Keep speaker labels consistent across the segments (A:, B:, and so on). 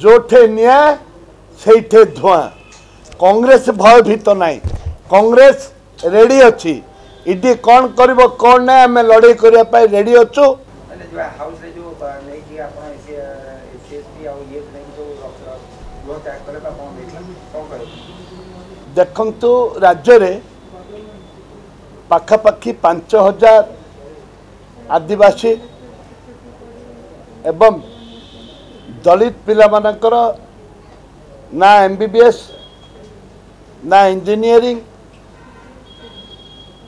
A: जोठे निया से धुआं कांग्रेस भयभीत नहीं कांग्रेस रेडी अच्छी इडी कौन कर कौन ना आम लड़ाई करने रेडी अच्छु देखु राज्य में पाखापाखि 5000 आदिवासी एवं दलित पिला मानकर ना MBBS ना इंजीनियरिंग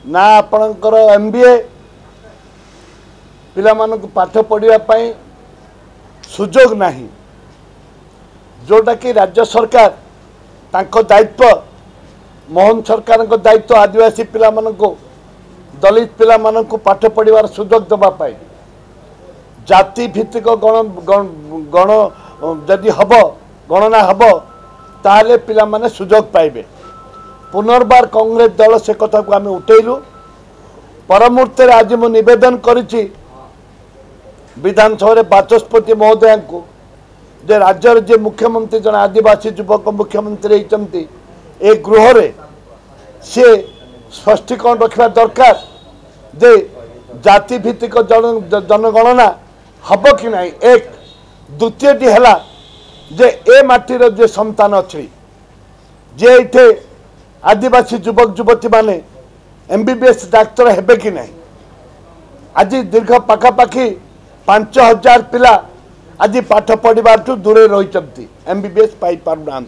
A: ना आपणकर MBA पिला मानक पाठ पढ़ाई सुजोग नहीं जोटा कि राज्य सरकार तांको दायित्व मोहन सरकार दायित्व आदिवासी पिला मानक दलित पिला मानक पाठ पढ़ार सुजोग देवाई जाति भित्तिक गण जदि हम गणना हम ताले पिला माने सुजोग पाइबे पुनर्बार कांग्रेस दल से कथा को आम उठेलु परमुहूर्त आज मु निवेदन करिछि विधानसभा बाचस्पति महोदय को जे राज्यर जे मुख्यमंत्री जन आदिवासी युवक मुख्यमंत्री होती ए गृह रे से स्पष्टीकरण रखा दरकार जे जाति भित्तिक जनगणना हम कि नहीं एक द्वितीयटी है जे ए माटीर जे संतान अच्छी जे इठे आदिवासी युवक युवती माने MBBS डाक्तर हेबे कि नहीं आज दीर्घ पाखापाखि 5000 पिला आज पाठ पढ़ार दूरे रही MBBS पाई पारना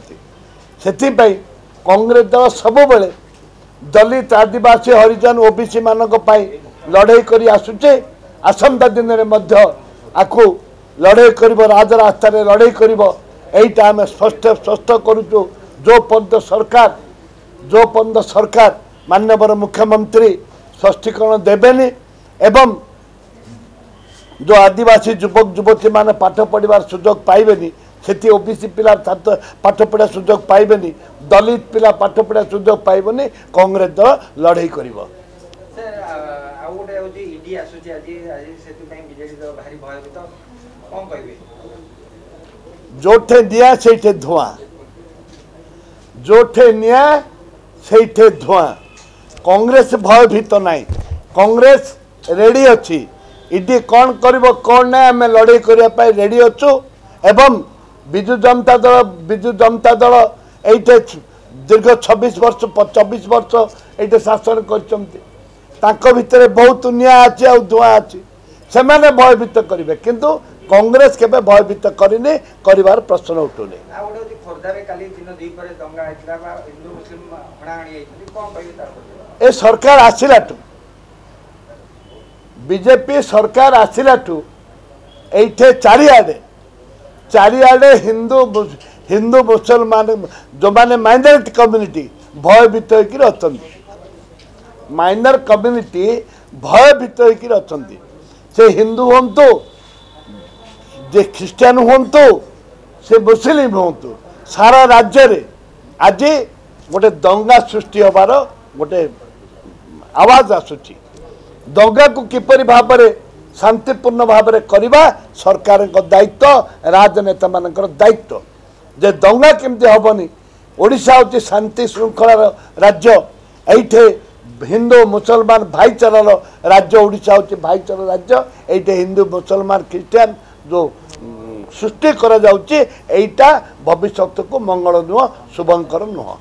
A: से कांग्रेस दल सब बेले दलित आदिवासी हरिजन OBC मानक लड़ाई करी आसुचे आसंता दिन में आखु लड़ाई कर राजरास्ता लड़ाई कर यहीटा आम स्पष्ट स्पष्ट करुचु जो पर्यंत सरकार माननीय मुख्यमंत्री स्पष्टीकरण देवेनि एवं जो आदिवासी युवक युवती माने पाठ पढ़ार सुजोग पाइबेनि से OBC पिला पाठ पढ़ा सुजोग पाइबेनि दलित पिला पाठ पढ़ा सुजोग पाइबेनि कांग्रेस दल लड़ाई कर जोठे निया से धुआं जोठे निया से धुआं कांग्रेस भयभीत नहीं कांग्रेस रेडी अच्छी इडी कौन कर कौन ना आम लड़ाई करने रेडी अच्छु एवं विजु जनता दल ये दीर्घ 24 वर्ष ये शासन कर भितर बहुत निया अच्छी आ धुआं अच्छी से भयभीत करेंगे किंतु कांग्रेस केबे भयभीत करनी कर प्रश्न उठुनी ए सरकार आसिलाठू बीजेपी सरकार आसिलाठू एठे चारिआडे हिंदू मुसलमान जो माने माइनॉरिटी कम्युनिटी भयभीत होकर अच्छा माइनर कम्युनिटी भयभीत होकर अच्छा से हिंदू हूँ जे ख्रिस्टियन हूँ से मुस्लिम हूँ सारा राज्य रे आज गोटे दंगा सृष्टि होबार गोटे आवाज आसुची दंगा को किपरि भाव में शांतिपूर्ण भाव में करवा सरकार दायित्व राजनेता मानकर दायित्व जे दंगा केमती हेनी ओडिशा हूँ शांति श्रृंखलार राज्य एठे हिंदू मुसलमान भाईचारार राज्य ओडिशा हूँ भाईचारा राज्य एठे हिंदू मुसलमान ख्रिस्टियन जो सृष्टि करा जाउची एटा भविष्य को मंगल नुह शुभंकर नुह।